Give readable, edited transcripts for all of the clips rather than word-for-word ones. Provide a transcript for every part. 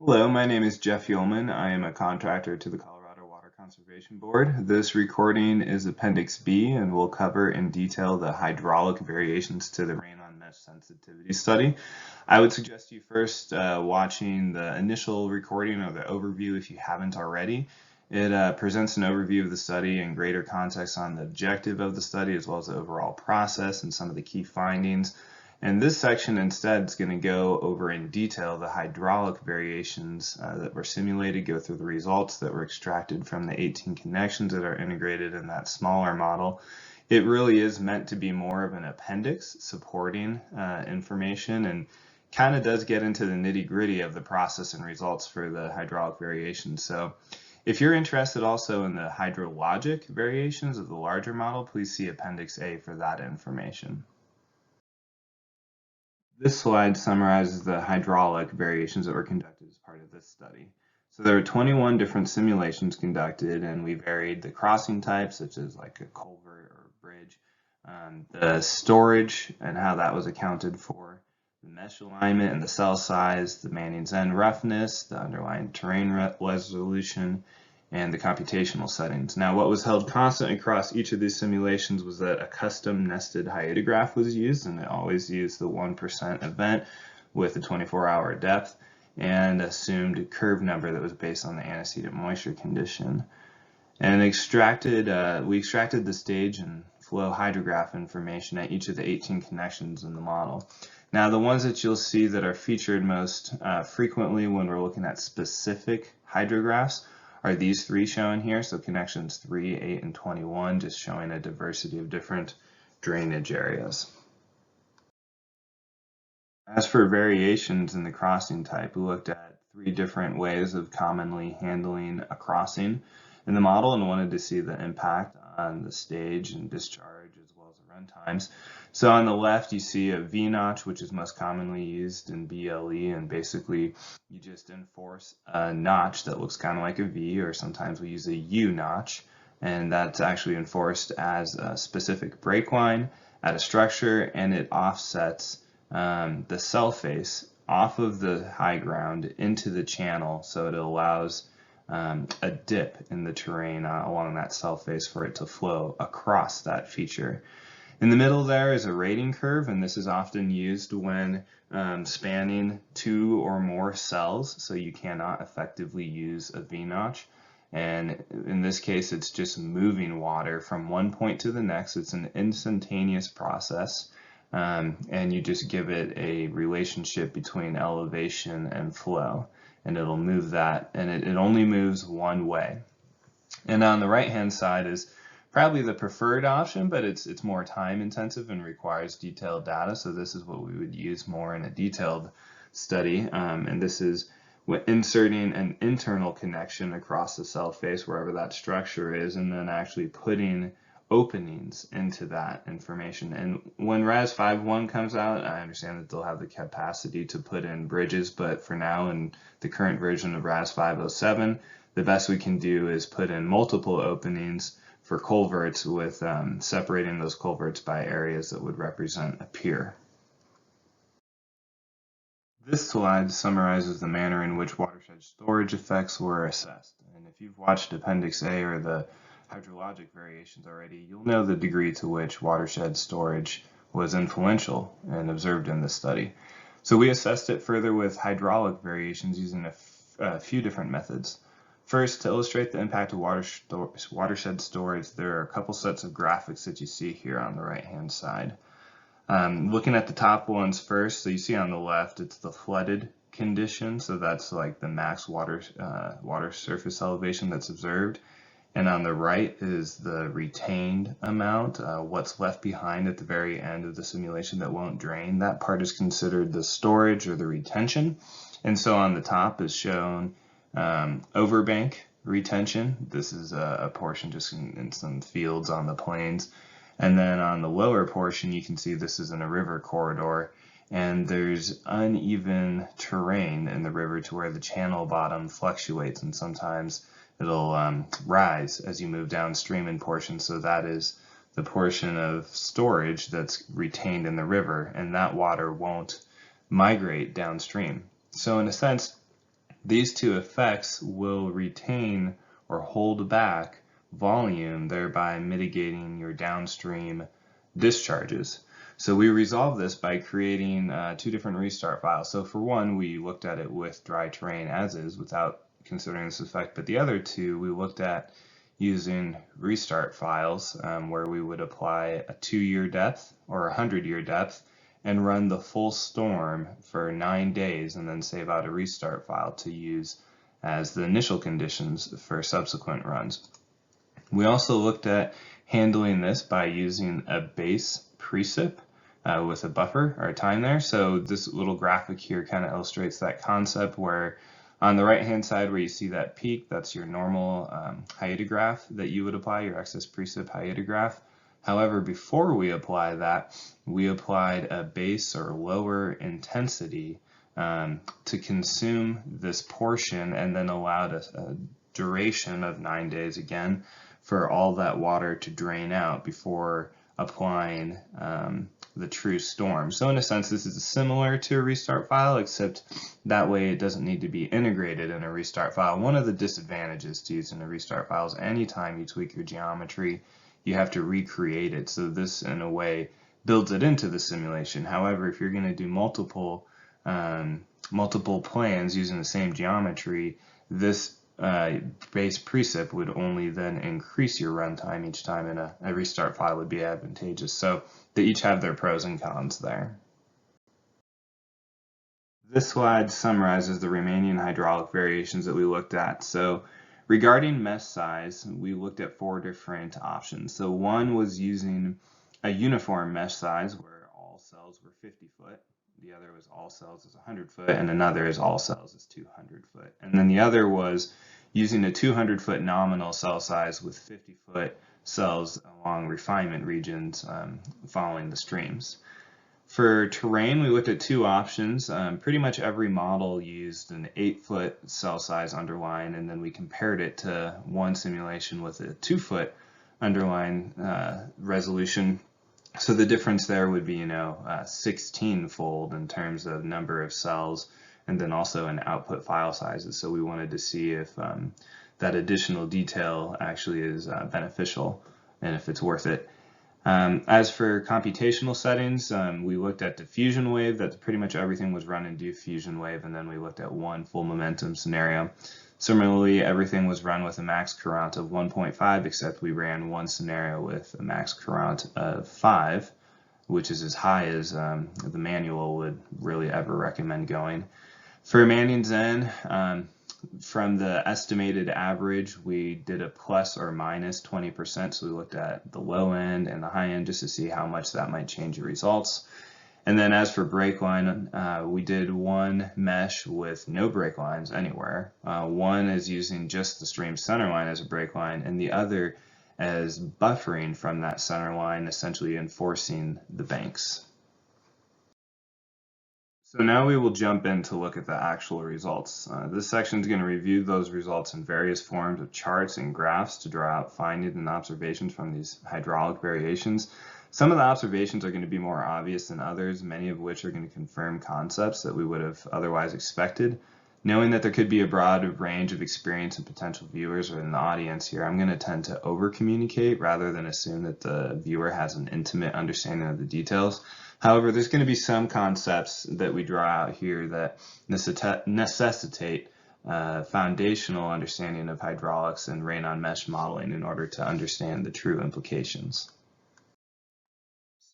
Hello, my name is Jeff Yeoman. I am a contractor to the Colorado Water Conservation Board. This recording is Appendix B and will cover in detail the hydraulic variations to the rain on mesh sensitivity study. I would suggest you first watching the initial recording or the overview if you haven't already. It presents an overview of the study and greater context on the objective of the study as well as the overall process and some of the key findings. And this section instead is going to go over in detail the hydraulic variations that were simulated, go through the results that were extracted from the 18 connections that are integrated in that smaller model. It really is meant to be more of an appendix supporting information and kind of does get into the nitty-gritty of the process and results for the hydraulic variations. So if you're interested also in the hydrologic variations of the larger model, please see Appendix A for that information. This slide summarizes the hydraulic variations that were conducted as part of this study. So there were 21 different simulations conducted, and we varied the crossing types, such as like a culvert or a bridge, the storage and how that was accounted for, the mesh alignment and the cell size, the Manning's end roughness, the underlying terrain resolution, and the computational settings. Now, what was held constant across each of these simulations was that a custom nested hydrograph was used, and it always used the 1% event with a 24-hour depth and assumed curve number that was based on the antecedent moisture condition. And we extracted the stage and flow hydrograph information at each of the 18 connections in the model. Now, the ones that you'll see that are featured most frequently when we're looking at specific hydrographs are these three shown here. So connections 3, 8, and 21, just showing a diversity of different drainage areas. As for variations in the crossing type, we looked at 3 different ways of commonly handling a crossing in the model and wanted to see the impact on the stage and discharge as well as the run times. So on the left you see a V-notch, which is most commonly used in BLE, and basically you just enforce a notch that looks kind of like a V, or sometimes we use a U-notch, and that's actually enforced as a specific break line at a structure, and it offsets the cell face off of the high ground into the channel, so it allows a dip in the terrain along that cell face for it to flow across that feature. In the middle there is a rating curve, and this is often used when spanning 2 or more cells, so you cannot effectively use a V-notch. And in this case, it's just moving water from one point to the next. It's an instantaneous process, and you just give it a relationship between elevation and flow, and it'll move that, and it only moves one way. And on the right-hand side is probably the preferred option, but it's more time intensive and requires detailed data. So this is what we would use more in a detailed study. And this is inserting an internal connection across the cell face wherever that structure is, and then actually putting openings into that information. And when RAS 5.1 comes out, I understand that they'll have the capacity to put in bridges, but for now in the current version of RAS 5.07, the best we can do is put in multiple openings for culverts, with separating those culverts by areas that would represent a pier. This slide summarizes the manner in which watershed storage effects were assessed. And if you've watched Appendix A or the hydrologic variations already, you'll know the degree to which watershed storage was influential and observed in this study. So we assessed it further with hydraulic variations using a few different methods. First, to illustrate the impact of watershed storage, there are a couple sets of graphics that you see here on the right-hand side. Looking at the top ones first, so you see on the left, it's the flooded condition, so that's like the max water surface elevation that's observed. And on the right is the retained amount, what's left behind at the very end of the simulation that won't drain. That part is considered the storage or the retention. And so on the top is shown overbank retention. This is a portion just in some fields on the plains. And then on the lower portion, you can see this is in a river corridor, and there's uneven terrain in the river to where the channel bottom fluctuates, and sometimes it'll rise as you move downstream in portions. So that is the portion of storage that's retained in the river, and that water won't migrate downstream. So in a sense, these two effects will retain or hold back volume, thereby mitigating your downstream discharges. So we resolved this by creating two different restart files. So for one, we looked at it with dry terrain as is without considering this effect, but the other two we looked at using restart files where we would apply a 2-year depth or a 100-year depth and run the full storm for 9 days and then save out a restart file to use as the initial conditions for subsequent runs. We also looked at handling this by using a base precip with a buffer or a time there. So this little graphic here kind of illustrates that concept where on the right hand side where you see that peak, that's your normal hydrograph that you would apply, your excess precip hydrograph. However, before we apply that, we applied a base or lower intensity to consume this portion and then allowed a duration of 9 days again for all that water to drain out before applying the true storm. So in a sense, this is similar to a restart file, except that way it doesn't need to be integrated in a restart file. One of the disadvantages to using a restart file is anytime you tweak your geometry, you have to recreate it. So this, in a way, builds it into the simulation. However, if you're going to do multiple plans using the same geometry, this base precip would only then increase your runtime each time, and a restart file would be advantageous. So they each have their pros and cons there. This slide summarizes the remaining hydraulic variations that we looked at. So regarding mesh size, we looked at 4 different options. So one was using a uniform mesh size where all cells were 50 foot. The other was all cells is 100 foot, and another is all cells is 200 foot. And then the other was using a 200 foot nominal cell size with 50 foot cells along refinement regions following the streams. For terrain, we looked at 2 options. Pretty much every model used an 8-foot cell size underline, and then we compared it to one simulation with a 2-foot underline resolution. So the difference there would be, 16-fold in terms of number of cells, and then also in output file sizes. So we wanted to see if that additional detail actually is beneficial and if it's worth it. As for computational settings, we looked at diffusion wave. That's pretty much everything was run in diffusion wave, and then we looked at one full momentum scenario. Similarly, everything was run with a max current of 1.5, except we ran one scenario with a max current of 5, which is as high as the manual would really ever recommend going. For Manning's N, from the estimated average, we did a plus or minus 20%. So we looked at the low end and the high end just to see how much that might change your results. And then as for break line, we did one mesh with no break lines anywhere. One is using just the stream center line as a break line, and the other as buffering from that center line, essentially enforcing the banks. So now we will jump in to look at the actual results. This section is going to review those results in various forms of charts and graphs to draw out findings and observations from these hydraulic variations. Some of the observations are going to be more obvious than others, many of which are going to confirm concepts that we would have otherwise expected. Knowing that there could be a broad range of experience and potential viewers or in the audience here, I'm going to tend to over-communicate rather than assume that the viewer has an intimate understanding of the details. However, there's going to be some concepts that we draw out here that necessitate foundational understanding of hydraulics and rain-on-mesh modeling in order to understand the true implications.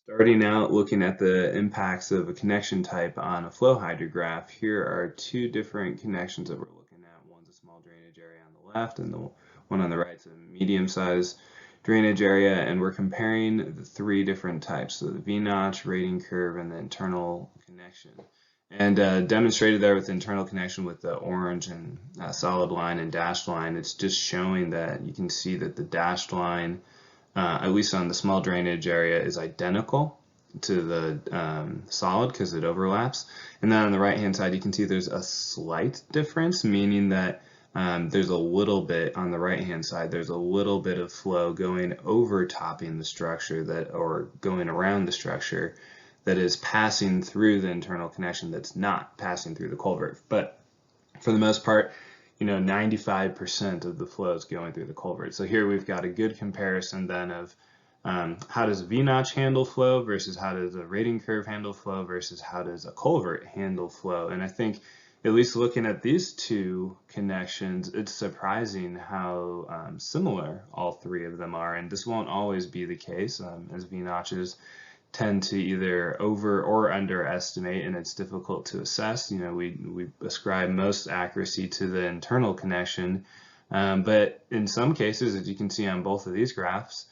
Starting out looking at the impacts of a connection type on a flow hydrograph, here are 2 different connections that we're looking at. One's a small drainage area on the left, and the one on the right is a medium-sized drainage area, and we're comparing the 3 different types, so the V-notch, rating curve, and the internal connection. And demonstrated there with the internal connection with the orange and solid line and dashed line, it's just showing that you can see that the dashed line, at least on the small drainage area, is identical to the solid because it overlaps. And then on the right hand side you can see there's a slight difference, meaning that there's a little bit on the right hand side, there's a little bit of flow going over topping the structure or going around the structure that is passing through the internal connection that's not passing through the culvert. But for the most part, 95% of the flow is going through the culvert. So here we've got a good comparison then of how does a V-notch handle flow versus how does a rating curve handle flow versus how does a culvert handle flow. And I think at least looking at these two connections, it's surprising how similar all three of them are. And this won't always be the case, as V-notches tend to either over or underestimate, and it's difficult to assess. We ascribe most accuracy to the internal connection, but in some cases, as you can see on both of these graphs,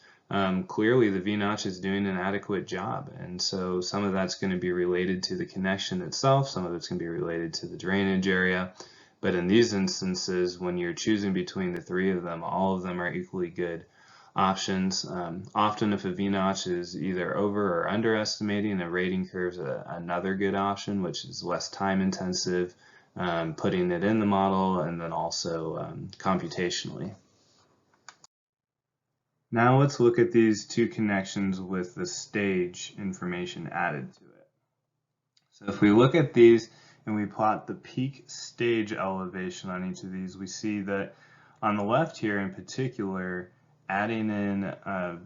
clearly the V-notch is doing an adequate job, and so some of that's going to be related to the connection itself, some of it's going to be related to the drainage area, but in these instances, when you're choosing between the three of them, all of them are equally good options. Often if a V-notch is either over or underestimating, a rating curve is another good option, which is less time intensive, putting it in the model and then also computationally. Now let's look at these two connections with the stage information added to it. So if we look at these and we plot the peak stage elevation on each of these, we see that on the left here in particular, adding in a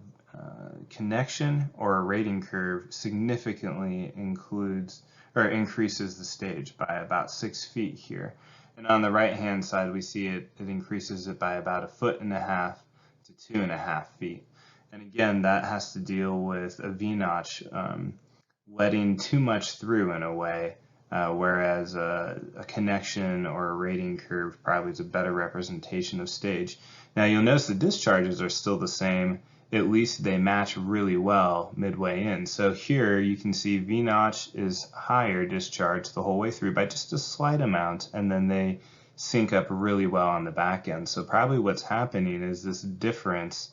connection or a rating curve significantly increases the stage by about 6 feet here. And on the right hand side we see it increases it by about 1.5 to 2.5 feet. And again, that has to deal with a V-notch letting too much through in a way, whereas a connection or a rating curve probably is a better representation of stage. Now you'll notice the discharges are still the same, at least they match really well midway in. So here you can see V-notch is higher discharge the whole way through by just a slight amount, and then they sync up really well on the back end. So probably what's happening is this difference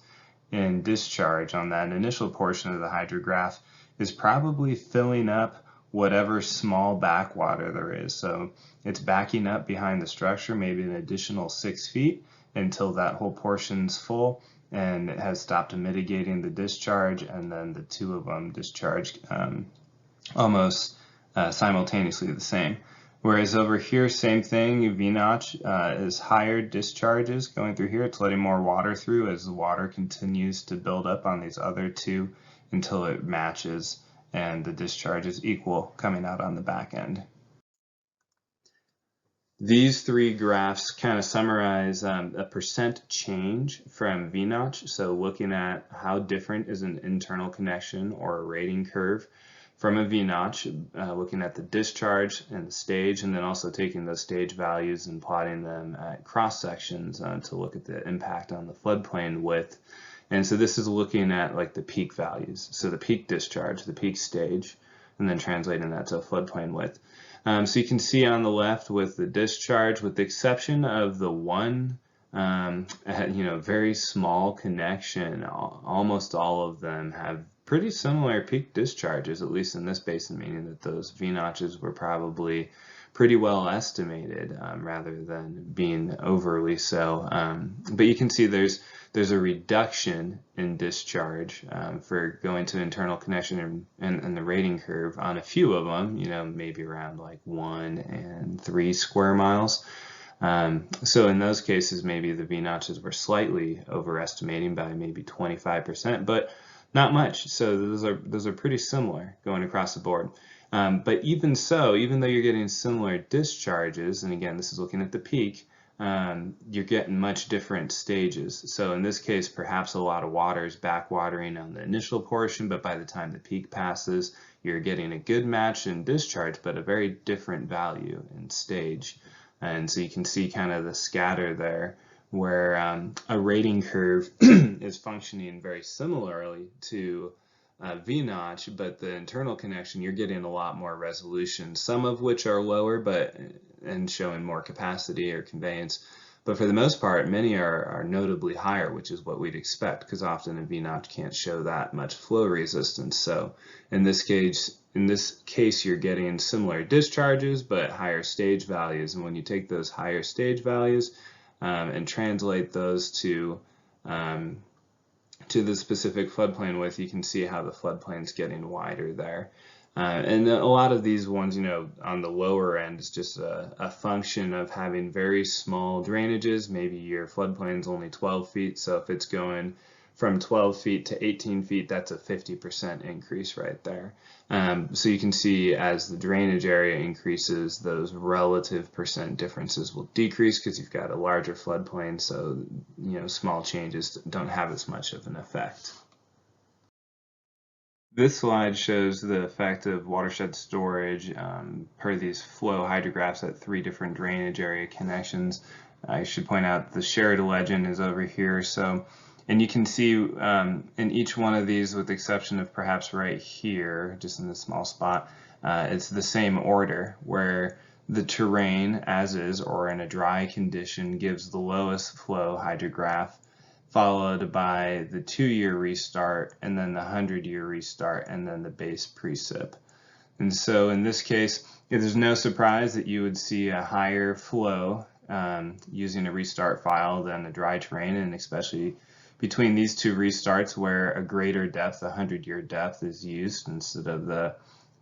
in discharge on that initial portion of the hydrograph is probably filling up whatever small backwater there is. So it's backing up behind the structure maybe an additional 6 feet until that whole portion's full and it has stopped mitigating the discharge, and then the two of them discharge almost simultaneously the same. Whereas over here, same thing, V-notch is higher discharges going through here. It's letting more water through as the water continues to build up on these other two until it matches and the discharge is equal coming out on the back end. These three graphs kind of summarize a percent change from V-notch. So looking at how different is an internal connection or a rating curve from a V-notch, looking at the discharge and the stage, and then also taking those stage values and plotting them at cross sections to look at the impact on the floodplain width. And so this is looking at like the peak values, so the peak discharge, the peak stage, and then translating that to a floodplain width. So you can see on the left with the discharge, with the exception of the one very small connection, almost all of them have pretty similar peak discharges, at least in this basin, meaning that those V-notches were probably pretty well estimated rather than being overly so. But you can see there's a reduction in discharge for going to internal connection and the rating curve on a few of them, maybe around like 1 and 3 square miles. So in those cases, maybe the V-notches were slightly overestimating by maybe 25%, but not much. So those are pretty similar going across the board. But even so, even though you're getting similar discharges, and again, this is looking at the peak, you're getting much different stages. So in this case, perhaps a lot of water is backwatering on the initial portion, but by the time the peak passes, you're getting a good match in discharge, but a very different value in stage. And so you can see kind of the scatter there, where a rating curve is functioning very similarly to V-notch, but the internal connection, you're getting a lot more resolution, some of which are lower and showing more capacity or conveyance. But for the most part, many are notably higher, which is what we'd expect, because often a V-notch can't show that much flow resistance. So in this case, you're getting similar discharges, but higher stage values. And when you take those higher stage values and translate those to the specific floodplain width, you can see how the floodplain's getting wider there. And a lot of these ones, on the lower end is just a function of having very small drainages. Maybe your floodplain is only 12 feet, so if it's going from 12 feet to 18 feet, that's a 50% increase right there. So you can see as the drainage area increases, those relative percent differences will decrease because you've got a larger floodplain, so small changes don't have as much of an effect. This slide shows the effect of watershed storage per these flow hydrographs at 3 different drainage area connections. I should point out the shared legend is over here. And you can see in each one of these, with the exception of perhaps right here, just in this small spot, it's the same order where the terrain as is or in a dry condition gives the lowest flow hydrograph, followed by the 2-year restart, and then the 100-year restart, and then the base precip. And so in this case, there's no surprise that you would see a higher flow using a restart file than a dry terrain, and especially between these 2 restarts where a greater depth, a 100-year depth, is used instead of the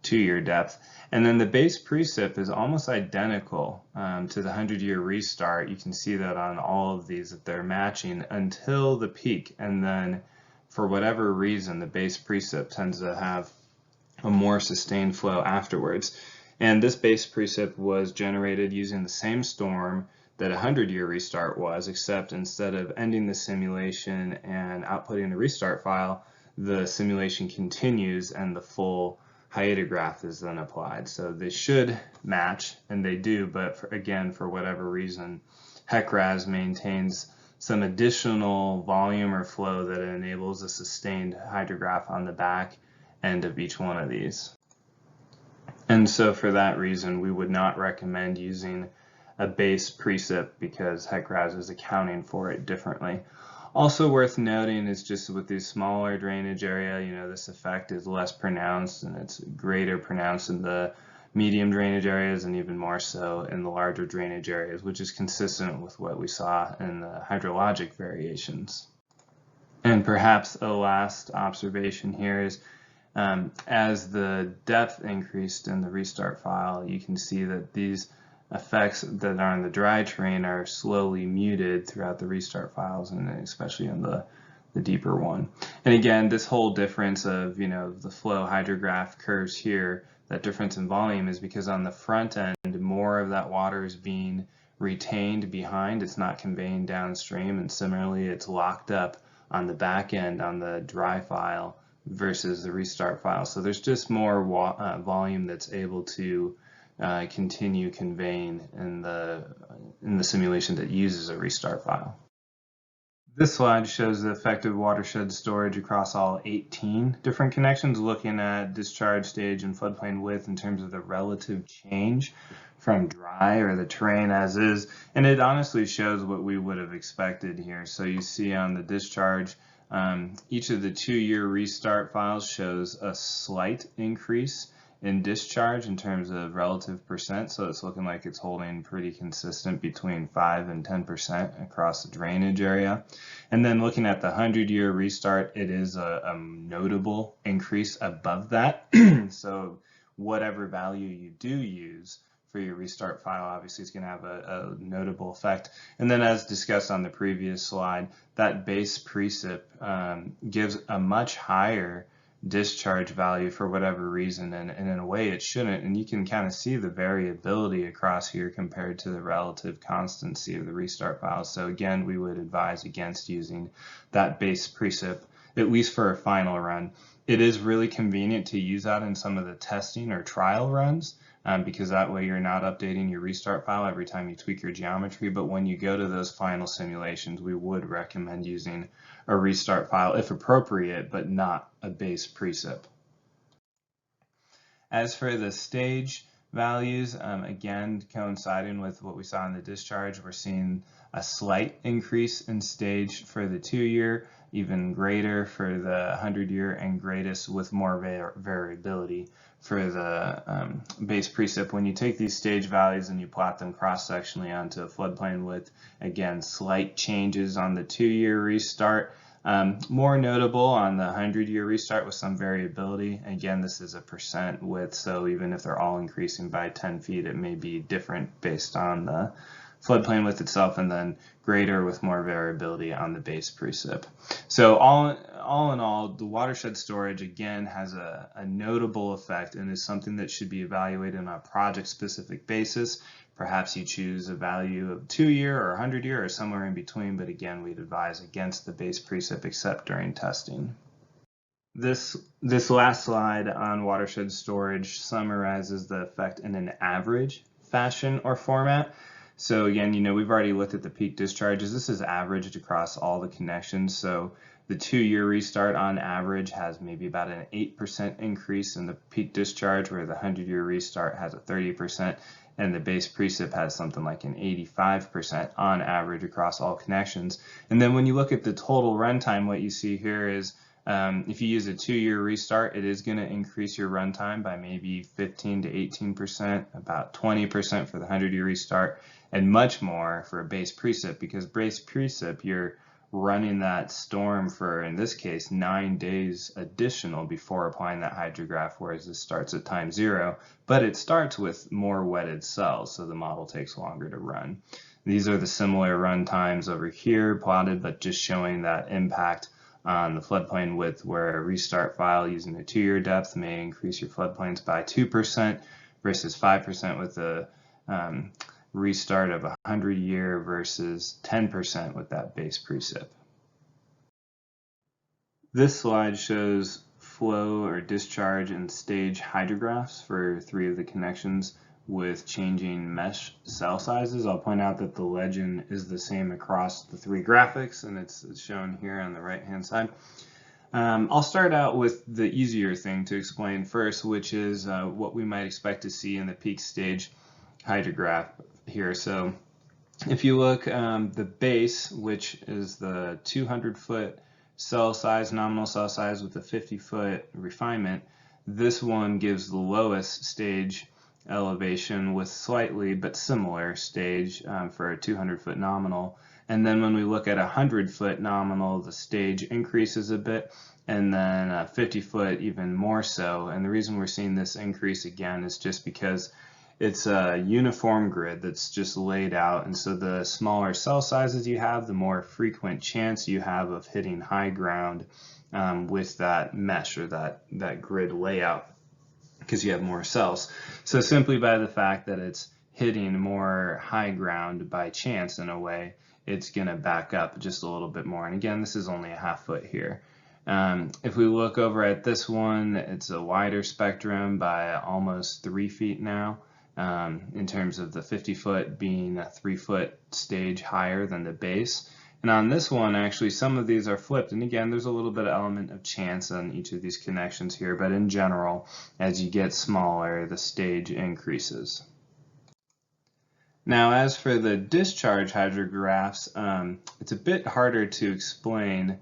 2-year depth. And then the base precip is almost identical to the 100-year restart. You can see that on all of these that they're matching until the peak, and then for whatever reason the base precip tends to have a more sustained flow afterwards. And this base precip was generated using the same storm that a 100-year restart was, except instead of ending the simulation and outputting the restart file, the simulation continues and the full hydrograph is then applied. So they should match, and they do, but again, for whatever reason, HEC-RAS maintains some additional volume or flow that enables a sustained hydrograph on the back end of each one of these. And so for that reason, we would not recommend using a base precip because HEC-RAS is accounting for it differently. Also worth noting is just with these smaller drainage area, this effect is less pronounced, and it's greater pronounced in the medium drainage areas and even more so in the larger drainage areas, which is consistent with what we saw in the hydrologic variations. And perhaps a last observation here is as the depth increased in the restart file, you can see that these effects that are on the dry terrain are slowly muted throughout the restart files, and especially in the deeper one. And again, this whole difference of the flow hydrograph curves here, that difference in volume is because on the front end more of that water is being retained behind, it's not conveying downstream, and similarly it's locked up on the back end on the dry file versus the restart file. So there's just more volume that's able to continue conveying in the simulation that uses a restart file. This slide shows the effective watershed storage across all 18 different connections, looking at discharge stage and floodplain width in terms of the relative change from dry or the terrain as is, and it honestly shows what we would have expected here. So you see on the discharge, each of the 2-year restart files shows a slight increase in discharge in terms of relative percent, so it's looking like it's holding pretty consistent between 5 and 10% across the drainage area. And then looking at the 100-year restart, it is a notable increase above that. So whatever value you do use for your restart file, obviously it's going to have a notable effect. And then as discussed on the previous slide, that base precip gives a much higher discharge value for whatever reason, and in a way it shouldn't, and you can kind of see the variability across here compared to the relative constancy of the restart file. So again, we would advise against using that base precip, at least for a final run. It is really convenient to use that in some of the testing or trial runs, because that way you're not updating your restart file every time you tweak your geometry. But when you go to those final simulations, we would recommend using a restart file if appropriate, but not a base precip. As for the stage values, again, coinciding with what we saw in the discharge, we're seeing a slight increase in stage for the 2-year, even greater for the 100-year, and greatest with more variability for the base precip. When you take these stage values and you plot them cross-sectionally onto a floodplain width, again, slight changes on the 2-year restart, More notable on the 100-year restart with some variability. Again, this is a percent width, so even if they're all increasing by 10 feet, it may be different based on the floodplain width itself, and then greater with more variability on the base precip. So all in all, the watershed storage again has a notable effect and is something that should be evaluated on a project-specific basis. Perhaps you choose a value of 2-year or 100-year or somewhere in between, but again, we'd advise against the base precip except during testing. This last slide on watershed storage summarizes the effect in an average fashion or format. So again, we've already looked at the peak discharges. This is averaged across all the connections. So the 2-year restart on average has maybe about an 8% increase in the peak discharge, where the 100-year restart has a 30%, and the base precip has something like an 85% on average across all connections. And then when you look at the total runtime, what you see here is if you use a 2-year restart, it is going to increase your runtime by maybe 15 to 18%, about 20% for the 100-year restart, and much more for a base precip, because base precip, you're running that storm for, in this case, 9 days additional before applying that hydrograph, whereas this starts at time 0, but it starts with more wetted cells, so the model takes longer to run. These are the similar run times over here plotted, but just showing that impact on the floodplain width, where a restart file using a 2-year depth may increase your floodplains by 2% versus 5% with a restart of 100-year versus 10% with that base precip. This slide shows flow or discharge and stage hydrographs for 3 of the connections with changing mesh cell sizes. I'll point out that the legend is the same across the 3 graphics, and it's shown here on the right-hand side. I'll start out with the easier thing to explain first, which is what we might expect to see in the peak stage hydrograph here. So if you look, the base, which is the 200-foot cell size, nominal cell size with a 50-foot refinement, this one gives the lowest stage elevation with slightly but similar stage for a 200-foot nominal. And then when we look at a 100-foot nominal, the stage increases a bit, and then a 50-foot even more so. And the reason we're seeing this increase again is just because it's a uniform grid that's just laid out, and so the smaller cell sizes you have, the more frequent chance you have of hitting high ground with that mesh or that grid layout, because you have more cells. So simply by the fact that it's hitting more high ground by chance in a way, it's going to back up just a little bit more. And again, this is only a ½ foot here. If we look over at this one, it's a wider spectrum by almost 3 feet now, in terms of the 50-foot being a 3-foot stage higher than the base. And on this one, actually, some of these are flipped. And again, there's a little bit of element of chance on each of these connections here, but in general, as you get smaller, the stage increases. Now, as for the discharge hydrographs, it's a bit harder to explain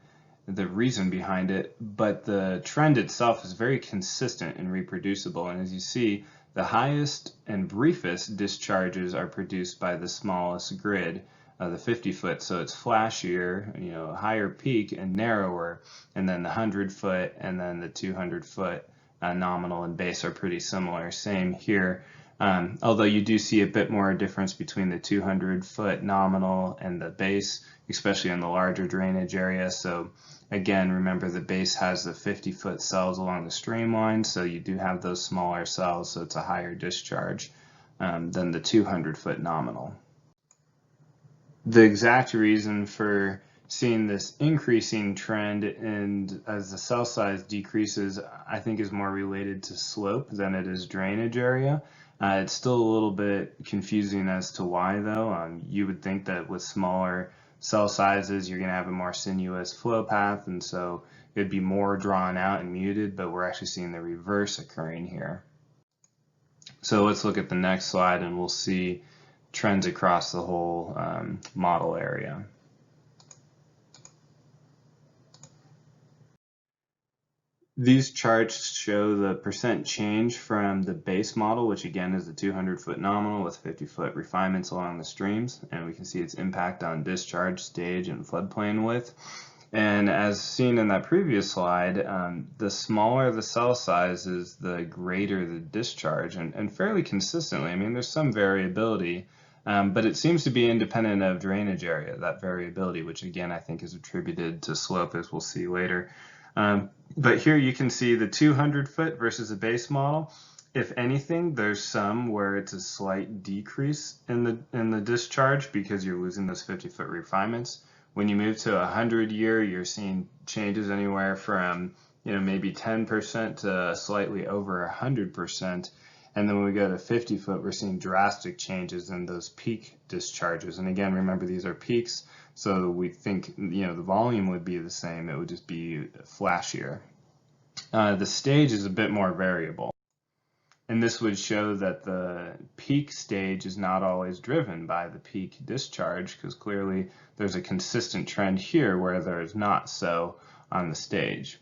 the reason behind it, but the trend itself is very consistent and reproducible. And as you see, the highest and briefest discharges are produced by the smallest grid, the 50-foot, so it's flashier, higher peak and narrower, and then the 100-foot and then the 200-foot nominal and base are pretty similar. Same here, although you do see a bit more difference between the 200-foot nominal and the base, especially in the larger drainage area. So again, remember the base has the 50-foot cells along the streamline, so you do have those smaller cells, so it's a higher discharge than the 200-foot nominal. The exact reason for seeing this increasing trend and as the cell size decreases, I think is more related to slope than it is drainage area. It's still a little bit confusing as to why though. You would think that with smaller cell sizes, you're going to have a more sinuous flow path, and so it'd be more drawn out and muted, but we're actually seeing the reverse occurring here. So let's look at the next slide and we'll see trends across the whole model area. These charts show the percent change from the base model, which again is the 200-foot nominal with 50-foot refinements along the streams, and we can see its impact on discharge, stage, and floodplain width. And as seen in that previous slide, the smaller the cell size is, the greater the discharge, and fairly consistently. I mean, there's some variability, but it seems to be independent of drainage area, that variability, which again, I think is attributed to slope, as we'll see later. But here you can see the 200-foot versus a base model. If anything, there's some where it's a slight decrease in the discharge because you're losing those 50-foot refinements. When you move to 100-year, you're seeing changes anywhere from maybe 10% to slightly over 100%. And then when we go to 50-foot, we're seeing drastic changes in those peak discharges. And again, remember, these are peaks, so we think the volume would be the same. It would just be flashier. The stage is a bit more variable. And this would show that the peak stage is not always driven by the peak discharge, because clearly there's a consistent trend here where there is not so on the stage.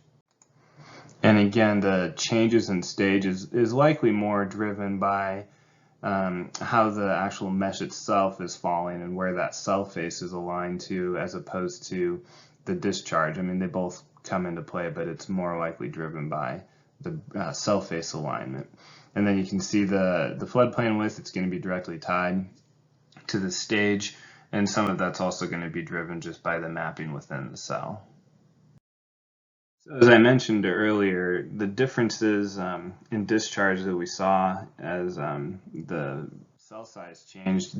And again, the changes in stage is likely more driven by how the actual mesh itself is falling and where that cell face is aligned to, as opposed to the discharge. I mean, they both come into play, but it's more likely driven by the cell face alignment. And then you can see the floodplain width, it's going to be directly tied to the stage, and some of that's also going to be driven just by the mapping within the cell. So as I mentioned earlier, the differences in discharge that we saw as the cell size changed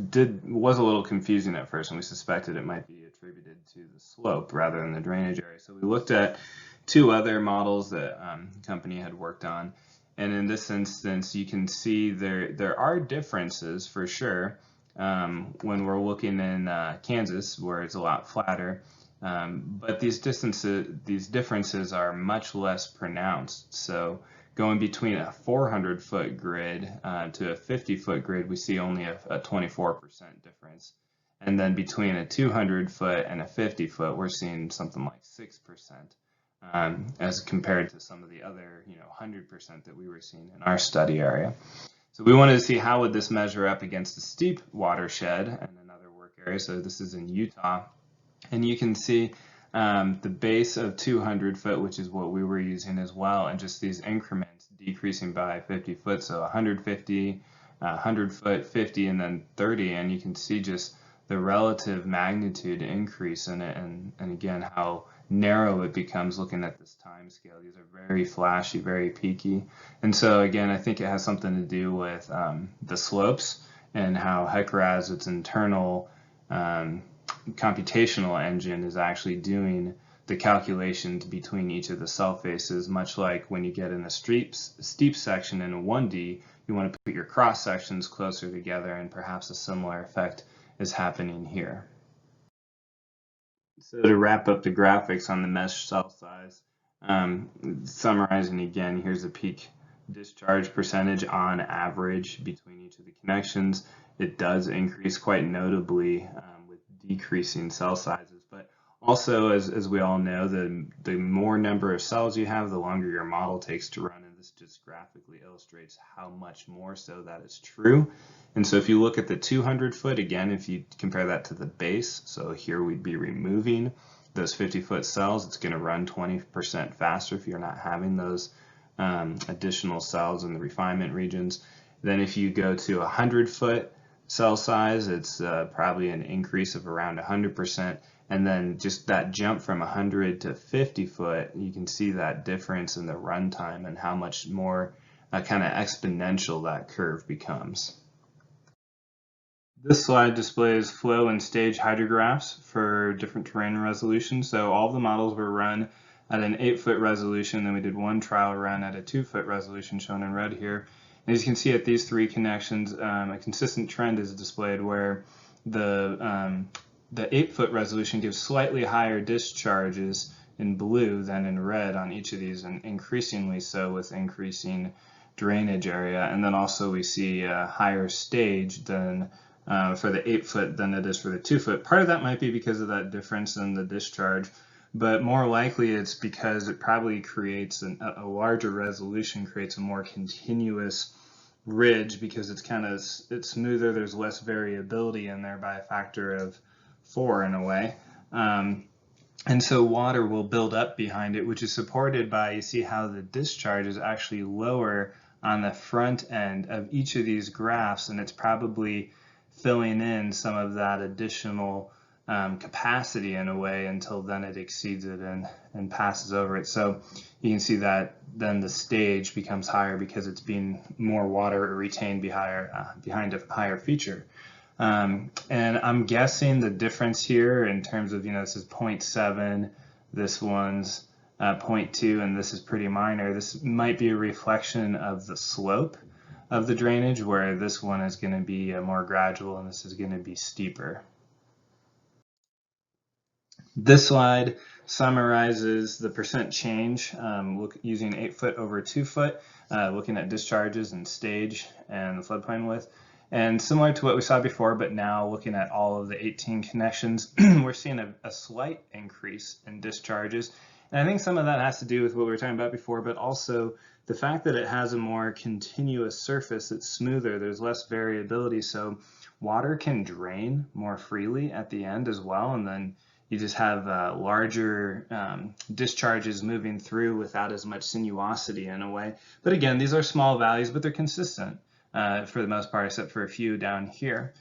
was a little confusing at first, and we suspected it might be attributed to the slope rather than the drainage area. So we looked at two other models that the company had worked on. And in this instance, you can see there are differences for sure when we're looking in Kansas, where it's a lot flatter. But these differences are much less pronounced. So going between a 400-foot grid to a 50-foot grid, we see only a 24% difference. And then between a 200-foot and a 50-foot, we're seeing something like 6%. As compared to some of the other 100% that we were seeing in our study area. So we wanted to see how would this measure up against a steep watershed and another work area. So this is in Utah, and you can see the base of 200 foot, which is what we were using as well, and just these increments decreasing by 50 foot. So 150, 100 foot, 50, and then 30, and you can see just the relative magnitude increase in it, and again how narrow it becomes looking at this time scale. These are very flashy, very peaky. And so again, I think it has something to do with the slopes and how Hydrographs, its internal computational engine, is actually doing the calculations between each of the cell faces, much like when you get in a steep section in a 1D, you want to put your cross sections closer together, and perhaps a similar effect is happening here. So to wrap up the graphics on the mesh cell size, summarizing again, here's the peak discharge percentage on average between each of the connections. It does increase quite notably with decreasing cell sizes, but also, as we all know, the more number of cells you have, the longer your model takes to run, and this just graphically illustrates how much more so that is true. And so if you look at the 200 foot, again, if you compare that to the base, so here we'd be removing those 50-foot cells, it's going to run 20% faster if you're not having those additional cells in the refinement regions. Then if you go to 100-foot cell size, it's probably an increase of around 100%. And then just that jump from 100 to 50 foot, you can see that difference in the runtime and how much more kind of exponential that curve becomes. This slide displays flow and stage hydrographs for different terrain resolutions. So all the models were run at an 8-foot resolution, then we did one trial run at a 2-foot resolution shown in red here. And as you can see at these three connections, a consistent trend is displayed where the 8-foot resolution gives slightly higher discharges in blue than in red on each of these, and increasingly so with increasing drainage area. And then also we see a higher stage than for the 8-foot than it is for the 2-foot. Part of that might be because of that difference in the discharge, but more likely it's because it probably creates a larger resolution, creates a more continuous ridge because it's smoother, there's less variability in there by a factor of 4 in a way. And so water will build up behind it, which is supported by, you see how the discharge is actually lower on the front end of each of these graphs, and it's probably filling in some of that additional capacity in a way until then it exceeds it and passes over it. So you can see that then the stage becomes higher because it's being more water retained behind a higher feature. And I'm guessing the difference here in terms of, this is 0.7, this one's 0.2, and this is pretty minor. This might be a reflection of the slope of the drainage, where this one is going to be more gradual and this is going to be steeper. This slide summarizes the percent change using 8 foot over 2 foot, looking at discharges and stage and the floodplain width. And similar to what we saw before, but now looking at all of the 18 connections, we're seeing a slight increase in discharges. And I think some of that has to do with what we were talking about before, but also the fact that it has a more continuous surface, it's smoother, there's less variability, so water can drain more freely at the end as well, and then you just have larger discharges moving through without as much sinuosity in a way. But again, these are small values, but they're consistent for the most part, except for a few down here.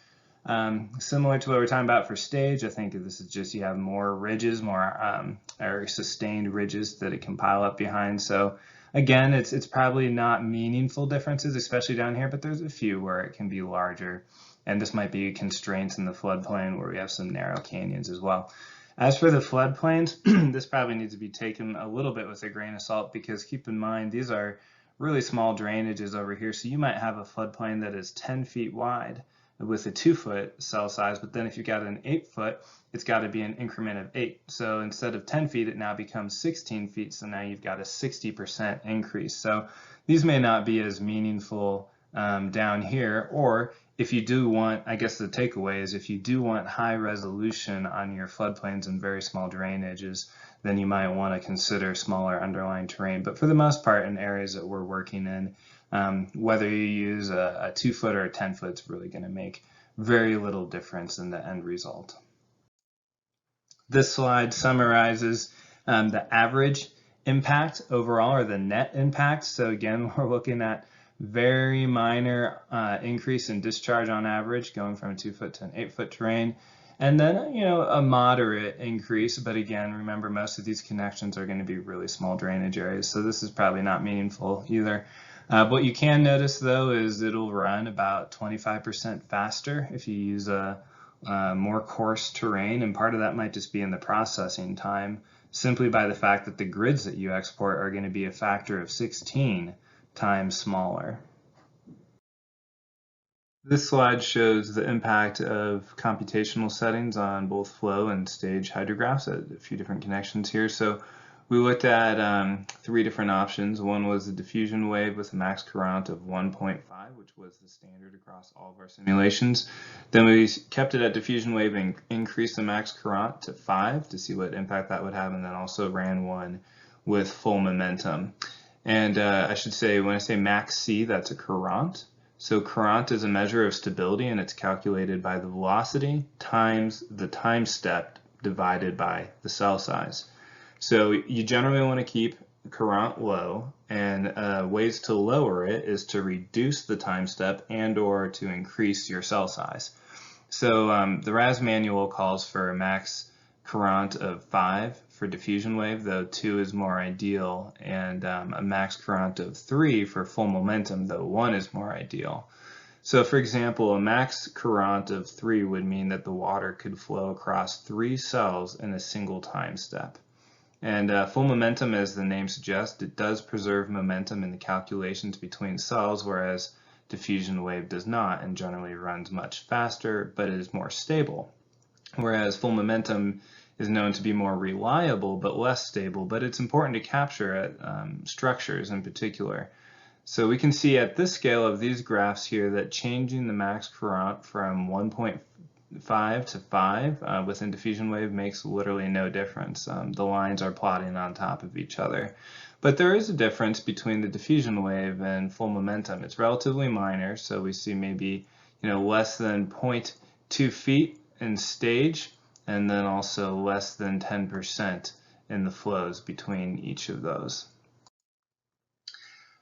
Similar to what we're talking about for stage, I think this is just you have more ridges, more or sustained ridges that it can pile up behind. So again, it's probably not meaningful differences, especially down here, but there's a few where it can be larger. And this might be constraints in the floodplain where we have some narrow canyons as well. As for the floodplains, this probably needs to be taken a little bit with a grain of salt, because keep in mind, these are really small drainages over here. So you might have a floodplain that is 10 feet wide with a 2 foot cell size, but then if you've got an 8 foot, it's got to be an increment of 8. So instead of 10 feet, it now becomes 16 feet. So now you've got a 60% increase. So these may not be as meaningful down here, or if you do want, I guess the takeaway is if you do want high resolution on your floodplains and very small drainages, then you might want to consider smaller underlying terrain. But for the most part, in areas that we're working in, whether you use a 2 foot or a 10 foot, it's really going to make very little difference in the end result. This slide summarizes the average impact overall, or the net impact. So again, we're looking at very minor increase in discharge on average, going from a 2 foot to an 8 foot terrain. And then, a moderate increase, but again, remember most of these connections are going to be really small drainage areas, so this is probably not meaningful either. What you can notice though is it'll run about 25% faster if you use a more coarse terrain, and part of that might just be in the processing time, simply by the fact that the grids that you export are going to be a factor of 16 times smaller. This slide shows the impact of computational settings on both flow and stage hydrographs at a few different connections here. So we looked at 3 different options. One was the diffusion wave with a max current of 1.5, which was the standard across all of our simulations. Then we kept it at diffusion wave and increased the max current to 5 to see what impact that would have, and then also ran one with full momentum. And I should say, when I say max C, that's a courant. So courant is a measure of stability, and it's calculated by the velocity times the time step divided by the cell size. So you generally want to keep courant low, and ways to lower it is to reduce the time step and or to increase your cell size. So the RAS manual calls for a max courant of 5 for diffusion wave, though 2 is more ideal, and a max courant of 3 for full momentum, though 1 is more ideal. So for example, a max courant of 3 would mean that the water could flow across 3 cells in a single time step. And full momentum, as the name suggests, it does preserve momentum in the calculations between cells, whereas diffusion wave does not and generally runs much faster, but it is more stable. Whereas full momentum is known to be more reliable but less stable, but it's important to capture at structures in particular. So we can see at this scale of these graphs here that changing the max courant from 1.5 to 5 within diffusion wave makes literally no difference. The lines are plotting on top of each other. But there is a difference between the diffusion wave and full momentum. It's relatively minor, so we see maybe less than 0.2 feet in stage, and then also less than 10% in the flows between each of those.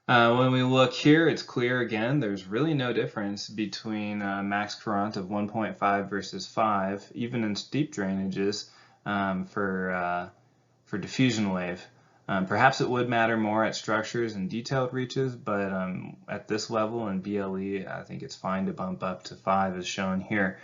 When we look here, it's clear again, there's really no difference between max current of 1.5 versus 5, even in steep drainages for diffusion wave. Perhaps it would matter more at structures and detailed reaches, but at this level in BLE, I think it's fine to bump up to 5 as shown here.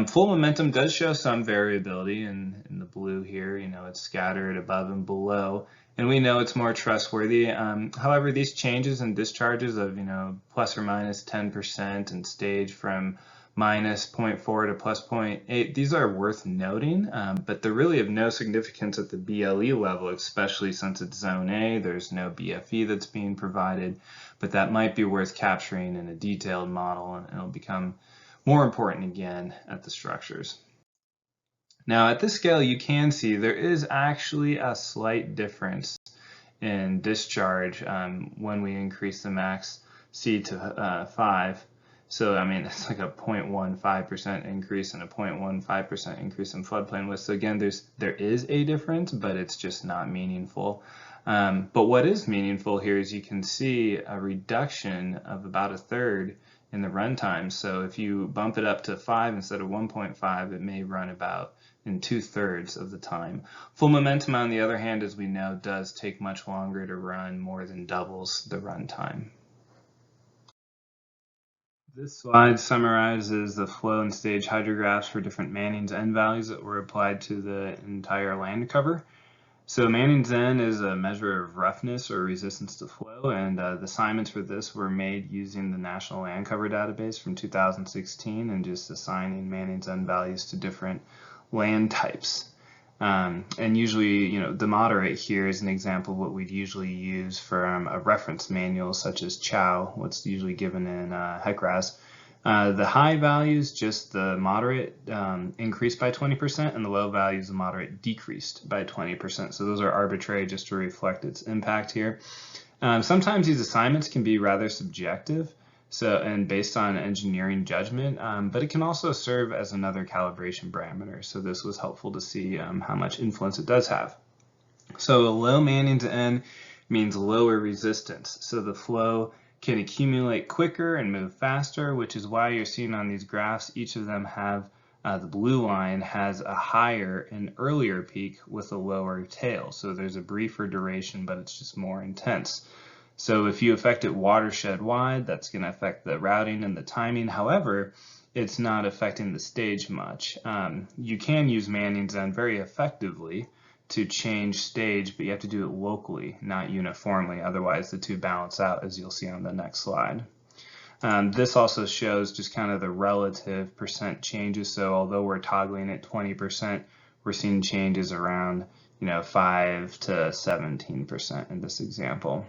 Full momentum does show some variability in the blue here. You know, it's scattered above and below, and we know it's more trustworthy. However, these changes in discharges of, you know, plus or minus 10% and stage from minus 0.4 to plus 0.8, these are worth noting, but they're really of no significance at the BLE level, especially since it's zone A, there's no BFE that's being provided, but that might be worth capturing in a detailed model, and it'll become more important again at the structures. Now at this scale, you can see there is actually a slight difference in discharge when we increase the max C to 5. So, I mean, it's like a 0.15% increase and a 0.15% increase in floodplain width. So again, there is a difference, but it's just not meaningful. But what is meaningful here is you can see a reduction of about a third in the runtime. So if you bump it up to 5 instead of 1.5, it may run about in 2/3 of the time. Full momentum, on the other hand, as we know, does take much longer to run, more than doubles the runtime. This slide summarizes the flow and stage hydrographs for different Manning's N values that were applied to the entire land cover. So Manning's N is a measure of roughness or resistance to flow, and the assignments for this were made using the National Land Cover Database from 2016 and just assigning Manning's N values to different land types. And usually, you know, the moderate here is an example of what we'd usually use from a reference manual such as CHOW, what's usually given in Hydrographs. The high values, just the moderate, increased by 20%, and the low values, the moderate, decreased by 20%. So those are arbitrary just to reflect its impact here. Sometimes these assignments can be rather subjective, and based on engineering judgment, but it can also serve as another calibration parameter. So this was helpful to see how much influence it does have. So a low Manning's N means lower resistance. So the flow can accumulate quicker and move faster, which is why you're seeing on these graphs, each of them have, the blue line has a higher and earlier peak with a lower tail. So there's a briefer duration, but it's just more intense. So if you affect it watershed wide, that's going to affect the routing and the timing. However, it's not affecting the stage much. You can use Manning's N very effectively to change stage, but you have to do it locally, not uniformly. Otherwise, the two balance out, as you'll see on the next slide. This also shows just kind of the relative percent changes. So although we're toggling at 20%, we're seeing changes around, you know, 5 to 17% in this example.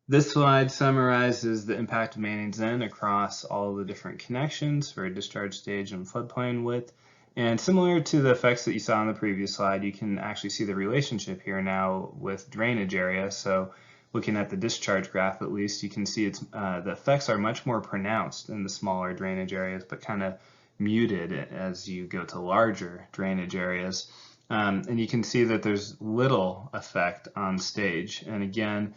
This slide summarizes the impact of Manning's N across all the different connections for a discharge stage and floodplain width. And similar to the effects that you saw on the previous slide, you can actually see the relationship here now with drainage area. So looking at the discharge graph, at least, you can see the effects are much more pronounced in the smaller drainage areas, but kind of muted as you go to larger drainage areas. And you can see that there's little effect on stage. And again,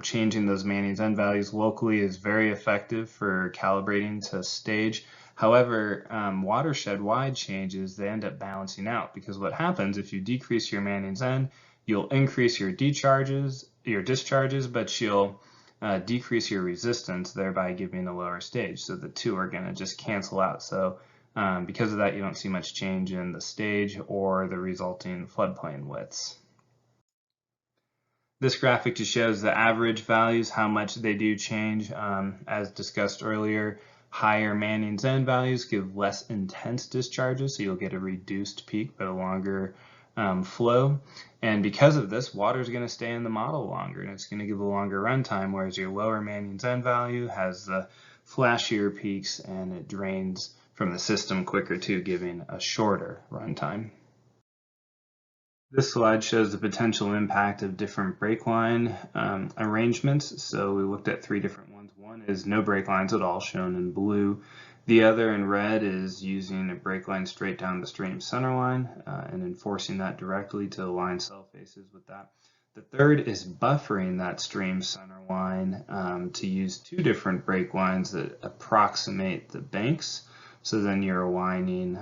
changing those Manning's N values locally is very effective for calibrating to stage. However, watershed-wide changes, they end up balancing out, because what happens if you decrease your Manning's N, you'll increase your discharges, but you'll decrease your resistance, thereby giving a lower stage. So the two are going to just cancel out. So because of that, you don't see much change in the stage or the resulting floodplain widths. This graphic just shows the average values, how much they do change. As discussed earlier, higher Manning's N values give less intense discharges, so you'll get a reduced peak but a longer flow. And because of this, water is going to stay in the model longer, and it's going to give a longer runtime, whereas your lower Manning's N value has the flashier peaks and it drains from the system quicker too, giving a shorter runtime. This slide shows the potential impact of different break line arrangements. So we looked at 3 different ones. One is no break lines at all, shown in blue. The other in red is using a break line straight down the stream center line and enforcing that directly to align cell faces with that. The third is buffering that stream center line to use two different break lines that approximate the banks. So then you're aligning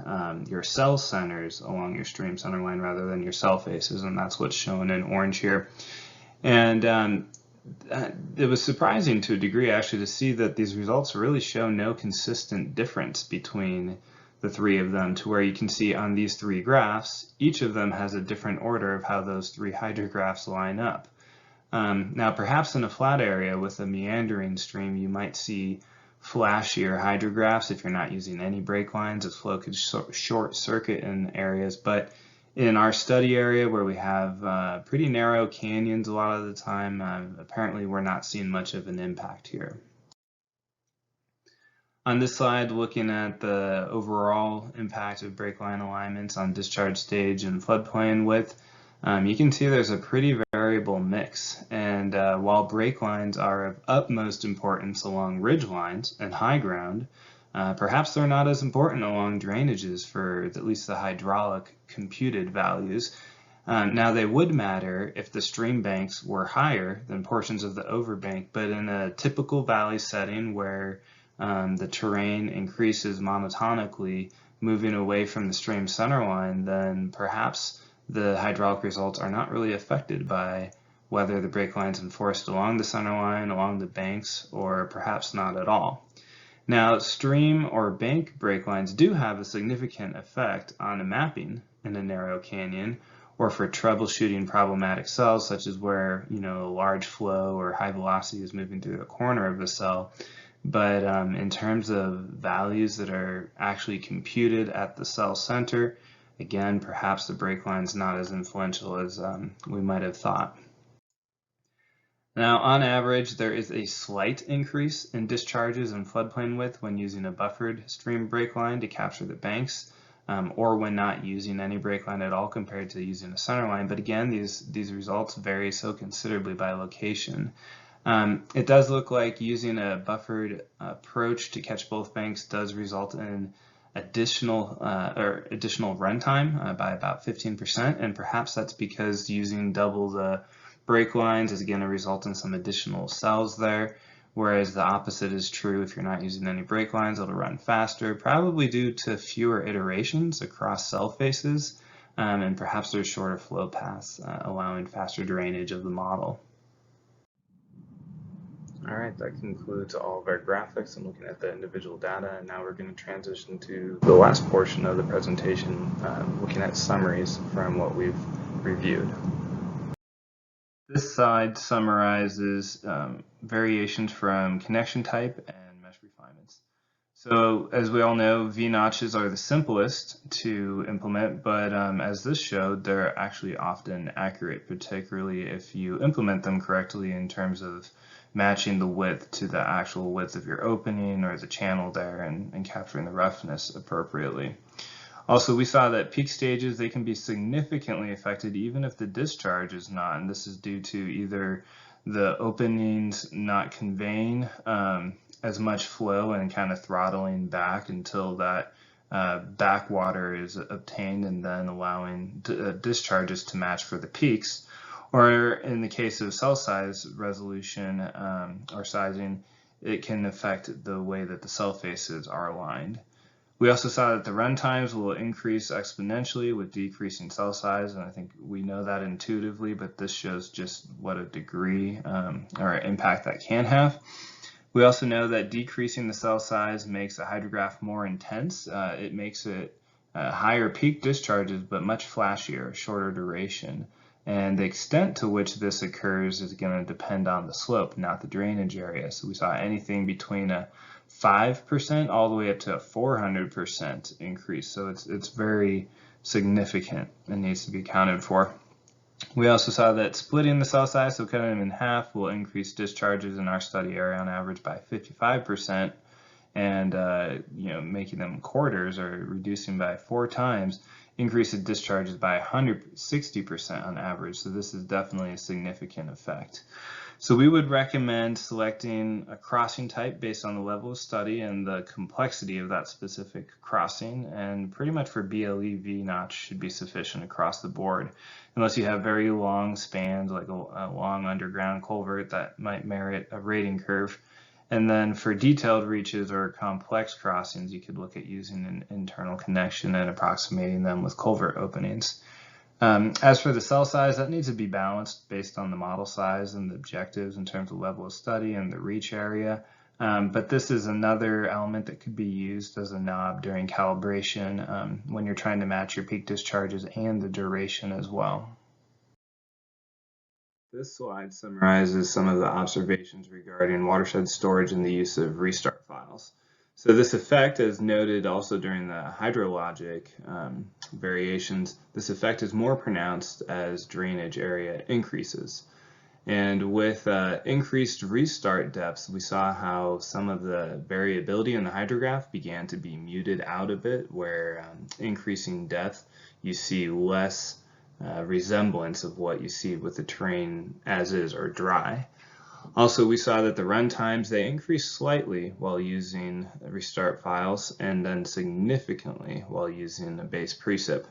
your cell centers along your stream center line rather than your cell faces, and that's what's shown in orange here. And it was surprising to a degree actually to see that these results really show no consistent difference between the three of them, to where you can see on these three graphs, each of them has a different order of how those three hydrographs line up. Now perhaps in a flat area with a meandering stream you might see flashier hydrographs if you're not using any break lines, as flow could short circuit in areas, but in our study area where we have pretty narrow canyons a lot of the time, apparently we're not seeing much of an impact here. On this slide, looking at the overall impact of break line alignments on discharge stage and floodplain width, you can see there's a pretty variable mix. And while break lines are of utmost importance along ridge lines and high ground, perhaps they're not as important along drainages for at least the hydraulic computed values. Now they would matter if the stream banks were higher than portions of the overbank, but in a typical valley setting where the terrain increases monotonically, moving away from the stream center line, then perhaps the hydraulic results are not really affected by whether the break line's enforced along the center line, along the banks, or perhaps not at all. Now, stream or bank break lines do have a significant effect on a mapping in a narrow canyon, or for troubleshooting problematic cells, such as where a large flow or high velocity is moving through the corner of the cell. But in terms of values that are actually computed at the cell center, again, perhaps the break line's not as influential as we might have thought. Now, on average, there is a slight increase in discharges and floodplain width when using a buffered stream break line to capture the banks, or when not using any break line at all compared to using a center line. But again, these results vary so considerably by location. It does look like using a buffered approach to catch both banks does result in additional runtime by about 15%, and perhaps that's because using double the break lines is going to result in some additional cells there, whereas the opposite is true if you're not using any break lines. It'll run faster, probably due to fewer iterations across cell faces, and perhaps there's shorter flow paths allowing faster drainage of the model. All right, that concludes all of our graphics and looking at the individual data, and now we're going to transition to the last portion of the presentation, looking at summaries from what we've reviewed. This slide summarizes variations from connection type and mesh refinements. So as we all know, V-notches are the simplest to implement, but as this showed, they're actually often accurate, particularly if you implement them correctly in terms of matching the width to the actual width of your opening or the channel there and capturing the roughness appropriately. Also, we saw that peak stages, they can be significantly affected even if the discharge is not, and this is due to either the openings not conveying as much flow and kind of throttling back until that backwater is obtained and then allowing discharges to match for the peaks. Or in the case of cell size resolution or sizing, it can affect the way that the cell faces are aligned. We also saw that the run times will increase exponentially with decreasing cell size, and I think we know that intuitively, but this shows just what a degree or impact that can have. We also know that decreasing the cell size makes a hydrograph more intense. It makes it higher peak discharges, but much flashier, shorter duration. And the extent to which this occurs is going to depend on the slope, not the drainage area. So we saw anything between a 5% all the way up to a 400% increase. So it's very significant and needs to be accounted for. We also saw that splitting the cell size, so cutting them in half, will increase discharges in our study area on average by 55%, and making them quarters or reducing by 4 times increases discharges by 160% on average. So this is definitely a significant effect. So we would recommend selecting a crossing type based on the level of study and the complexity of that specific crossing, and pretty much for BLE, V-notch should be sufficient across the board, unless you have very long spans like a long underground culvert that might merit a rating curve. And then for detailed reaches or complex crossings, you could look at using an internal connection and approximating them with culvert openings. As for the cell size, that needs to be balanced based on the model size and the objectives in terms of level of study and the reach area. But this is another element that could be used as a knob during calibration when you're trying to match your peak discharges and the duration as well. This slide summarizes some of the observations regarding watershed storage and the use of restart files. So this effect, as noted also during the hydrologic variations, this effect is more pronounced as drainage area increases. And with increased restart depths, we saw how some of the variability in the hydrograph began to be muted out a bit, where increasing depth, you see less resemblance of what you see with the terrain as is or dry. Also, we saw that the run times, they increased slightly while using restart files and then significantly while using a base precip.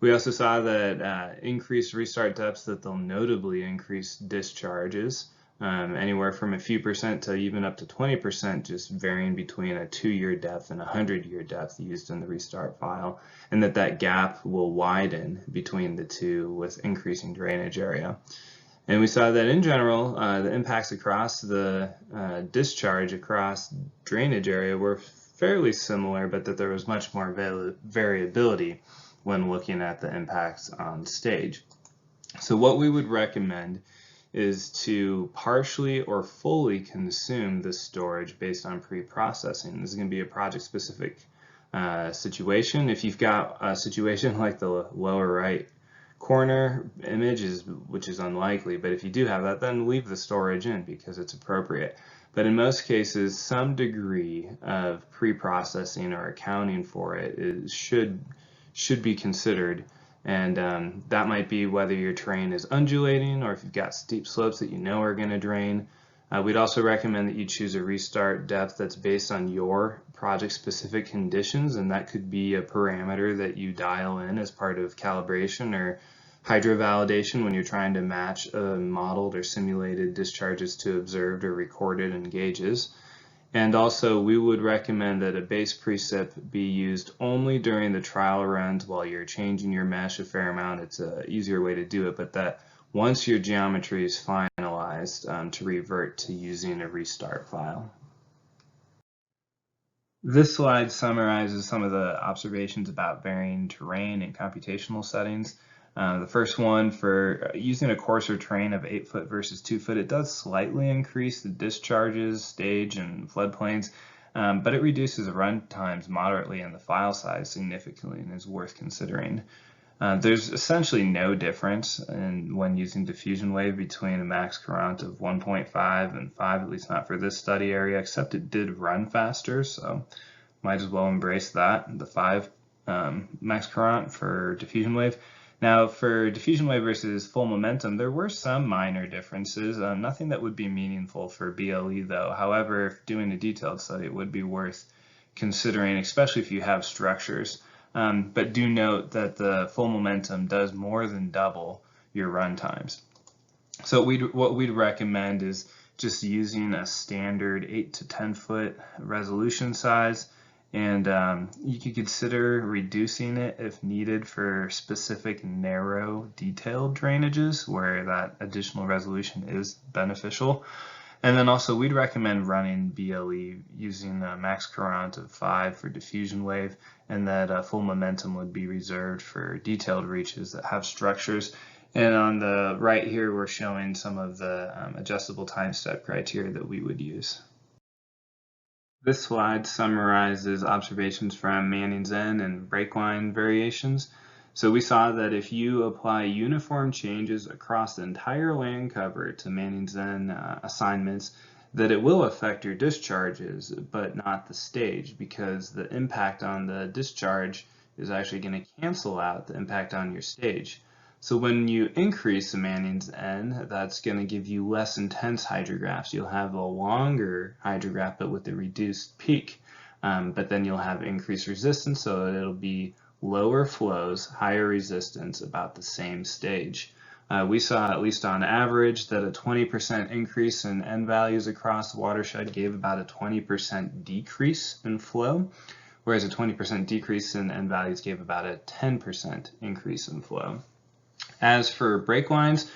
We also saw that increased restart depths, that they'll notably increase discharges, anywhere from a few percent to even up to 20%, just varying between a 2-year depth and a 100-year depth used in the restart file, and that gap will widen between the two with increasing drainage area. And we saw that in general, the impacts across the discharge across drainage area were fairly similar, but that there was much more variability when looking at the impacts on stage. So what we would recommend is to partially or fully consume the storage based on pre-processing. This is going to be a project-specific situation. If you've got a situation like the lower right corner image, which is unlikely, but if you do have that, then leave the storage in because it's appropriate. But in most cases, some degree of pre-processing or accounting for it should be considered, and that might be whether your terrain is undulating or if you've got steep slopes that you know are going to drain. We'd also recommend that you choose a restart depth that's based on your project-specific conditions, and that could be a parameter that you dial in as part of calibration or hydro validation when you're trying to match modeled or simulated discharges to observed or recorded in gauges. And also, we would recommend that a base precip be used only during the trial runs while you're changing your mesh a fair amount. It's an easier way to do it, but that once your geometry is finalized, to revert to using a restart file. This slide summarizes some of the observations about varying terrain in computational settings. The first one, for using a coarser terrain of 8 foot versus 2 foot, it does slightly increase the discharges, stage, and floodplains, but it reduces the run times moderately and the file size significantly, and is worth considering. There's essentially no difference when using diffusion wave between a max current of 1.5 and 5, at least not for this study area, except it did run faster, so might as well embrace that, the 5 max current for diffusion wave. Now, for diffusion wave versus full momentum, there were some minor differences, nothing that would be meaningful for BLE though. However, if doing a detailed study, it would be worth considering, especially if you have structures. But do note that the full momentum does more than double your run times. So what we'd recommend is just using a standard 8 to 10 foot resolution size, and you could consider reducing it if needed for specific narrow detailed drainages where that additional resolution is beneficial. And then also we'd recommend running BLE using a max current of 5 for diffusion wave, and that full momentum would be reserved for detailed reaches that have structures. And on the right here, we're showing some of the adjustable time step criteria that we would use. This slide summarizes observations from Manning's N and breakline variations. So we saw that if you apply uniform changes across the entire land cover to Manning's N assignments, that it will affect your discharges, but not the stage, because the impact on the discharge is actually going to cancel out the impact on your stage. So when you increase the Manning's N, that's going to give you less intense hydrographs. You'll have a longer hydrograph, but with a reduced peak. But then you'll have increased resistance, so it'll be lower flows, higher resistance, about the same stage. We saw, at least on average, that a 20% increase in N values across the watershed gave about a 20% decrease in flow, whereas a 20% decrease in N values gave about a 10% increase in flow. As for break lines,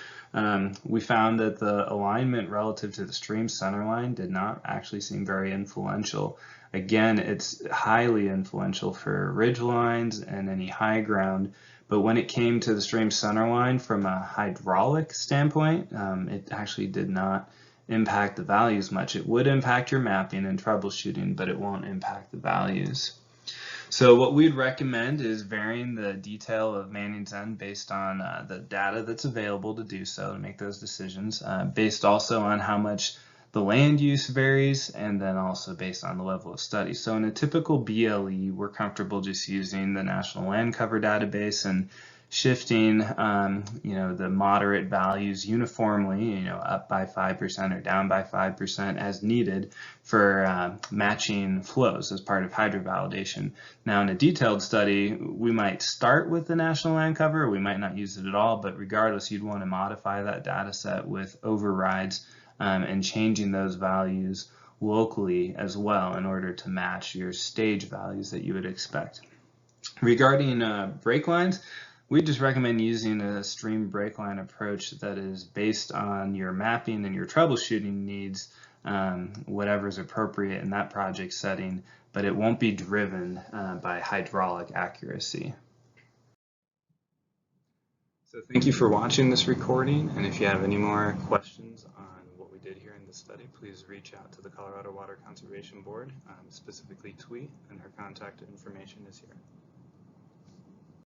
we found that the alignment relative to the stream center line did not actually seem very influential. Again, it's highly influential for ridge lines and any high ground, but when it came to the stream center line from a hydraulic standpoint, it actually did not impact the values much. It would impact your mapping and troubleshooting, but it won't impact the values. So what we'd recommend is varying the detail of Manning's N based on the data that's available to do so, to make those decisions, based also on how much the land use varies, and then also based on the level of study. So in a typical BLE, we're comfortable just using the National Land Cover Database and shifting the moderate values uniformly, up by 5% or down by 5% as needed for matching flows as part of hydrovalidation. Now in a detailed study, we might start with the National Land Cover, or we might not use it at all, but regardless, you'd want to modify that data set with overrides and changing those values locally as well in order to match your stage values that you would expect. Regarding break lines, we just recommend using a stream break line approach that is based on your mapping and your troubleshooting needs, whatever is appropriate in that project setting, but it won't be driven by hydraulic accuracy. So thank you for watching this recording, and if you have any more questions on what we did here in the study, please reach out to the Colorado Water Conservation Board, specifically TWE, and her contact information is here.